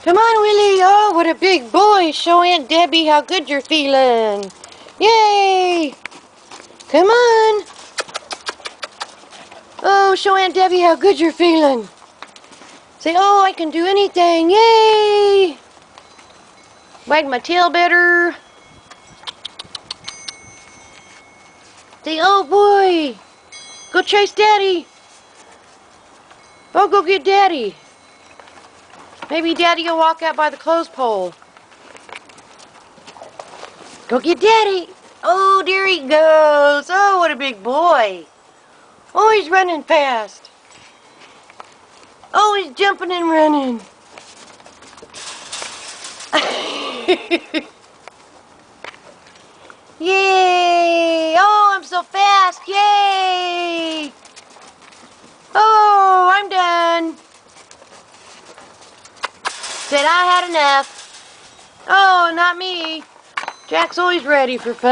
Come on, Willie. Oh, what a big boy. Show Aunt Debbie how good you're feeling. Yay! Come on. Oh, show Aunt Debbie how good you're feeling. Say, oh, I can do anything. Yay! Wag my tail better. Say, oh, boy. Go chase Daddy. Oh, go get Daddy. Maybe Daddy will walk out by the clothes pole. Go get Daddy. Oh, there he goes. Oh, what a big boy. Oh, he's running fast. Oh, he's jumping and running. Yay! Oh, I'm so fast. Yay! Oh, I'm done. Said I had enough. Oh, not me. Jack's always ready for fun.